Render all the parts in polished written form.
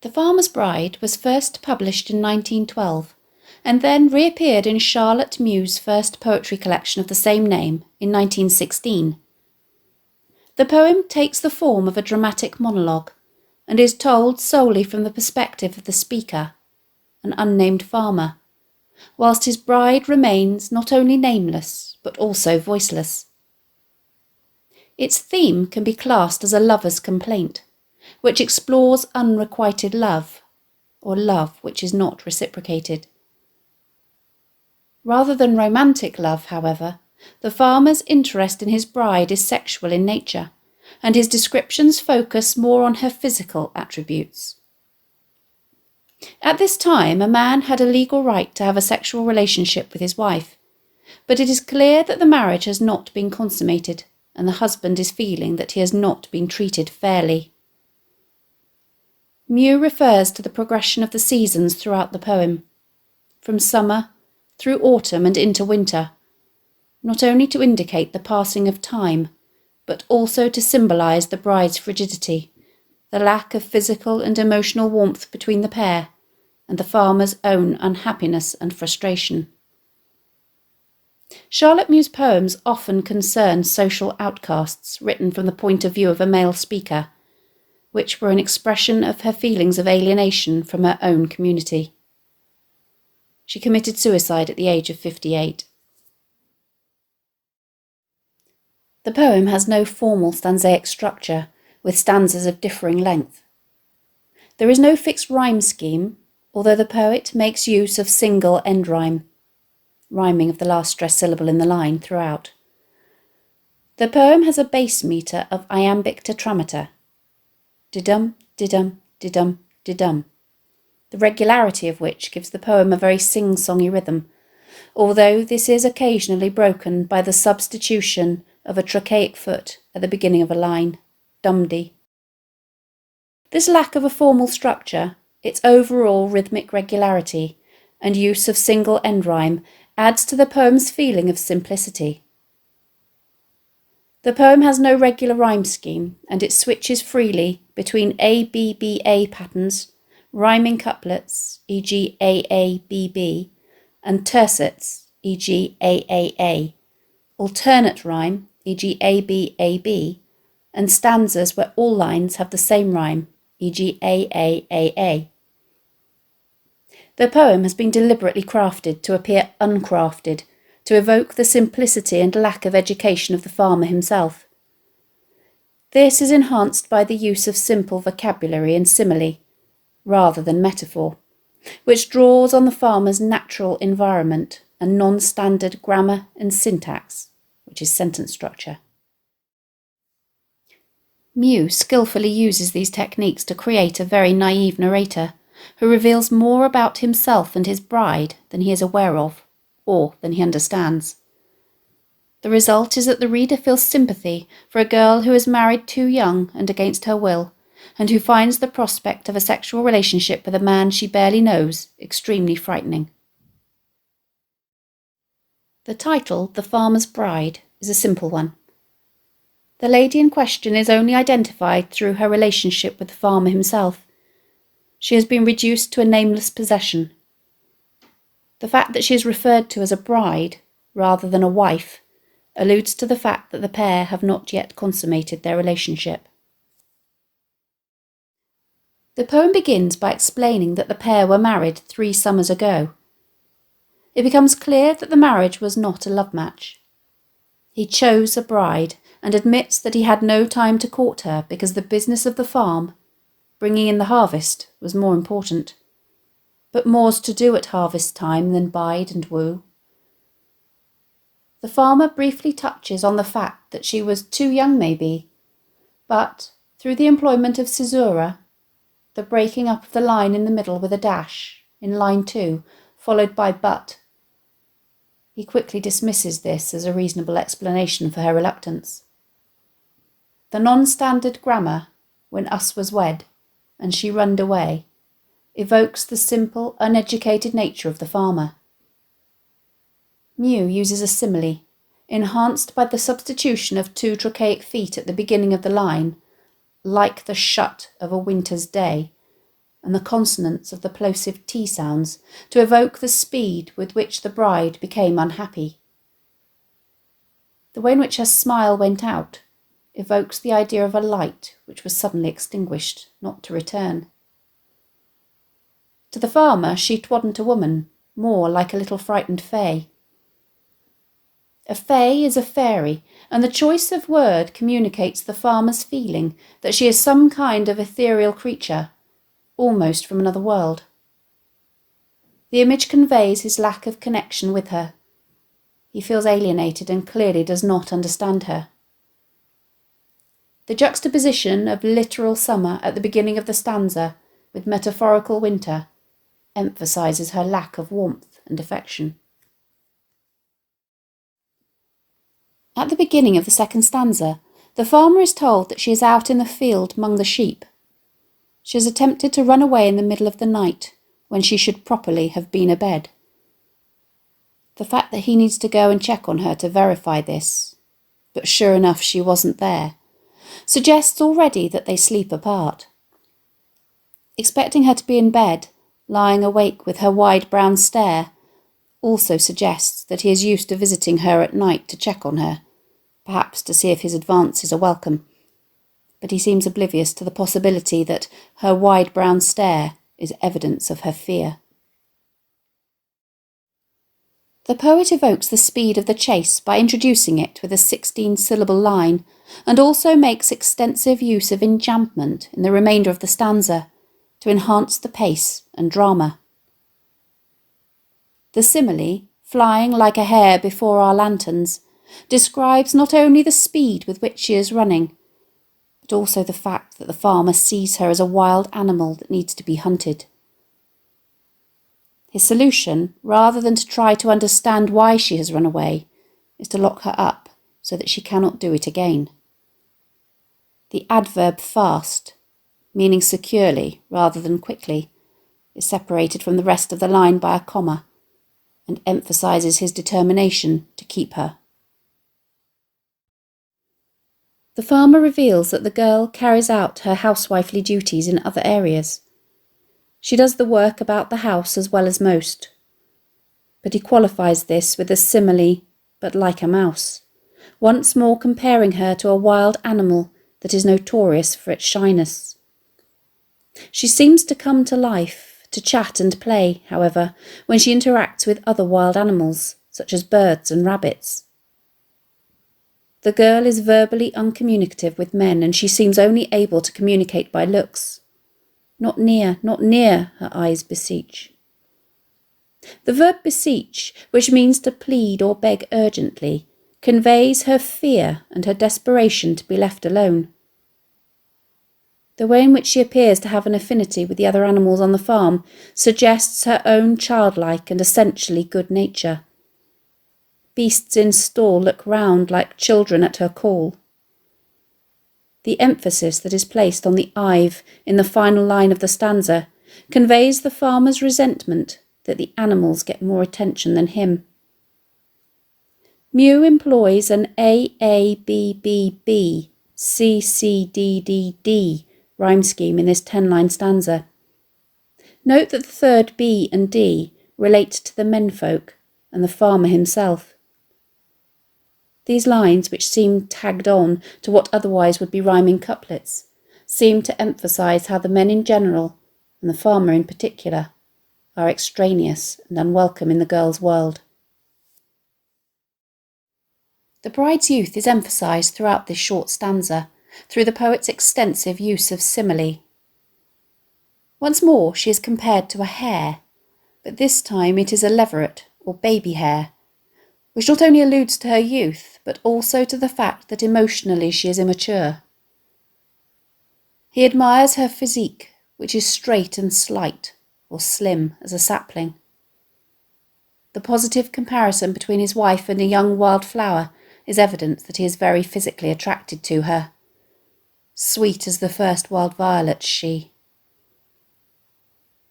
The Farmer's Bride was first published in 1912 and then reappeared in Charlotte Mew's first poetry collection of the same name in 1916. The poem takes the form of a dramatic monologue and is told solely from the perspective of the speaker, an unnamed farmer, whilst his bride remains not only nameless but also voiceless. Its theme can be classed as a lover's complaint, which explores unrequited love, or love which is not reciprocated. Rather than romantic love, however, the farmer's interest in his bride is sexual in nature, and his descriptions focus more on her physical attributes. At this time, a man had a legal right to have a sexual relationship with his wife, but it is clear that the marriage has not been consummated, and the husband is feeling that he has not been treated fairly. Mew refers to the progression of the seasons throughout the poem, from summer through autumn and into winter, not only to indicate the passing of time, but also to symbolise the bride's frigidity, the lack of physical and emotional warmth between the pair, and the farmer's own unhappiness and frustration. Charlotte Mew's poems often concern social outcasts written from the point of view of a male speaker, which were an expression of her feelings of alienation from her own community. She committed suicide at the age of 58. The poem has no formal stanzaic structure, with stanzas of differing length. There is no fixed rhyme scheme, although the poet makes use of single end rhyme, rhyming of the last stressed syllable in the line throughout. The poem has a bass metre of iambic tetrameter, didum, didum, didum, didum, the regularity of which gives the poem a very sing-songy rhythm, although this is occasionally broken by the substitution of a trochaic foot at the beginning of a line, dum-dee. This lack of a formal structure, its overall rhythmic regularity, and use of single end rhyme adds to the poem's feeling of simplicity. The poem has no regular rhyme scheme, and it switches freely between ABBA patterns, rhyming couplets, e.g. AABB, and tercets, e.g. AAA, alternate rhyme, e.g. ABAB, and stanzas where all lines have the same rhyme, e.g. AAAA. The poem has been deliberately crafted to appear uncrafted, to evoke the simplicity and lack of education of the farmer himself. This is enhanced by the use of simple vocabulary and simile, rather than metaphor, which draws on the farmer's natural environment and non-standard grammar and syntax, which is sentence structure. Mew skillfully uses these techniques to create a very naive narrator, who reveals more about himself and his bride than he is aware of, or than he understands. The result is that the reader feels sympathy for a girl who is married too young and against her will, and who finds the prospect of a sexual relationship with a man she barely knows extremely frightening. The title, The Farmer's Bride, is a simple one. The lady in question is only identified through her relationship with the farmer himself. She has been reduced to a nameless possession. The fact that she is referred to as a bride, rather than a wife, alludes to the fact that the pair have not yet consummated their relationship. The poem begins by explaining that the pair were married 3 summers ago. It becomes clear that the marriage was not a love match. He chose a bride and admits that he had no time to court her because the business of the farm, bringing in the harvest, was more important. But more's to do at harvest time than bide and woo. The farmer briefly touches on the fact that she was too young maybe, but through the employment of caesura, the breaking up of the line in the middle with a dash, in line 2, followed by but, he quickly dismisses this as a reasonable explanation for her reluctance. The non-standard grammar, when us was wed, and she runned away, evokes the simple, uneducated nature of the farmer. Mew uses a simile, enhanced by the substitution of 2 trochaic feet at the beginning of the line, like the shut of a winter's day, and the consonants of the plosive T sounds to evoke the speed with which the bride became unhappy. The way in which her smile went out evokes the idea of a light which was suddenly extinguished, not to return. To the farmer, she twadn't a woman, more like a little frightened fay. A fay is a fairy, and the choice of word communicates the farmer's feeling that she is some kind of ethereal creature, almost from another world. The image conveys his lack of connection with her. He feels alienated and clearly does not understand her. The juxtaposition of literal summer at the beginning of the stanza with metaphorical winter emphasises her lack of warmth and affection. At the beginning of the second stanza, the farmer is told that she is out in the field among the sheep. She has attempted to run away in the middle of the night, when she should properly have been abed. The fact that he needs to go and check on her to verify this, but sure enough she wasn't there, suggests already that they sleep apart. Expecting her to be in bed, lying awake with her wide brown stare, also suggests that he is used to visiting her at night to check on her, perhaps to see if his advances are welcome. But he seems oblivious to the possibility that her wide brown stare is evidence of her fear. The poet evokes the speed of the chase by introducing it with a 16-syllable line, and also makes extensive use of enjambment in the remainder of the stanza to enhance the pace and drama. The simile, flying like a hare before our lanterns, describes not only the speed with which she is running, but also the fact that the farmer sees her as a wild animal that needs to be hunted. His solution, rather than to try to understand why she has run away, is to lock her up so that she cannot do it again. The adverb fast, meaning securely rather than quickly, is separated from the rest of the line by a comma and emphasises his determination to keep her. The farmer reveals that the girl carries out her housewifely duties in other areas. She does the work about the house as well as most. But he qualifies this with a simile, but like a mouse, once more comparing her to a wild animal that is notorious for its shyness. She seems to come to life, to chat and play, however, when she interacts with other wild animals, such as birds and rabbits. The girl is verbally uncommunicative with men, and she seems only able to communicate by looks. Not near, her eyes beseech. The verb beseech, which means to plead or beg urgently, conveys her fear and her desperation to be left alone. The way in which she appears to have an affinity with the other animals on the farm suggests her own childlike and essentially good nature. Beasts in stall look round like children at her call. The emphasis that is placed on the I've in the final line of the stanza conveys the farmer's resentment that the animals get more attention than him. Mew employs an AABBB, CCDDD rhyme scheme in this 10-line stanza. Note that the third B and D relate to the menfolk and the farmer himself. These lines, which seem tagged on to what otherwise would be rhyming couplets, seem to emphasise how the men in general, and the farmer in particular, are extraneous and unwelcome in the girl's world. The bride's youth is emphasised throughout this short stanza through the poet's extensive use of simile. Once more she is compared to a hare, but this time it is a leveret or baby hare, which not only alludes to her youth, but also to the fact that emotionally she is immature. He admires her physique, which is straight and slight, or slim as a sapling. The positive comparison between his wife and a young wild flower is evidence that he is very physically attracted to her. Sweet as the first wild violets she.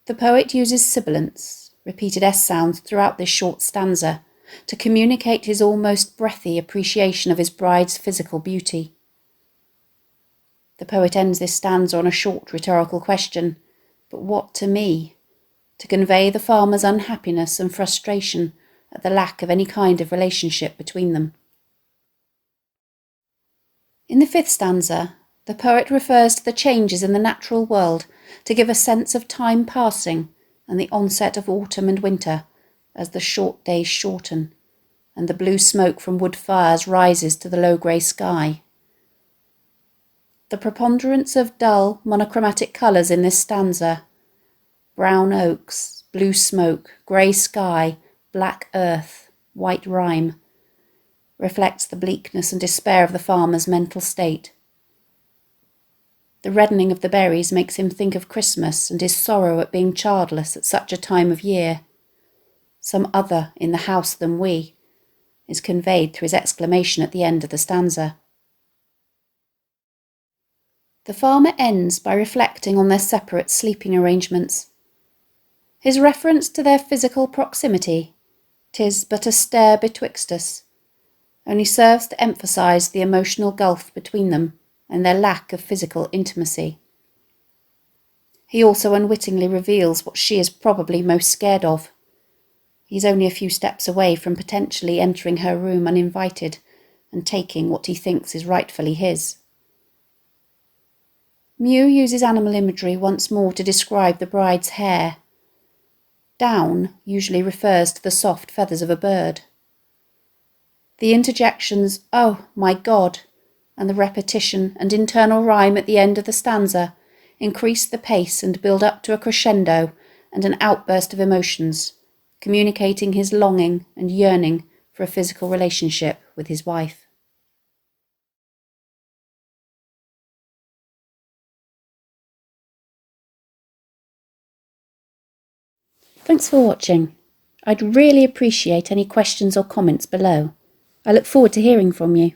The poet uses sibilants, repeated S sounds throughout this short stanza, to communicate his almost breathy appreciation of his bride's physical beauty. The poet ends this stanza on a short rhetorical question, but what to me? To convey the farmer's unhappiness and frustration at the lack of any kind of relationship between them. In the 5th stanza, the poet refers to the changes in the natural world to give a sense of time passing and the onset of autumn and winter as the short days shorten and the blue smoke from wood fires rises to the low grey sky. The preponderance of dull, monochromatic colours in this stanza, brown oaks, blue smoke, grey sky, black earth, white rime, reflects the bleakness and despair of the farmer's mental state. The reddening of the berries makes him think of Christmas and his sorrow at being childless at such a time of year. Some other in the house than we is conveyed through his exclamation at the end of the stanza. The farmer ends by reflecting on their separate sleeping arrangements. His reference to their physical proximity, "'tis but a stair betwixt us," only serves to emphasise the emotional gulf between them and their lack of physical intimacy. He also unwittingly reveals what she is probably most scared of. He's only a few steps away from potentially entering her room uninvited and taking what he thinks is rightfully his. Mew uses animal imagery once more to describe the bride's hair. Down usually refers to the soft feathers of a bird. The interjections, "Oh, my God," and the repetition and internal rhyme at the end of the stanza increase the pace and build up to a crescendo and an outburst of emotions, communicating his longing and yearning for a physical relationship with his wife. Thanks for watching. I'd really appreciate any questions or comments below. I look forward to hearing from you.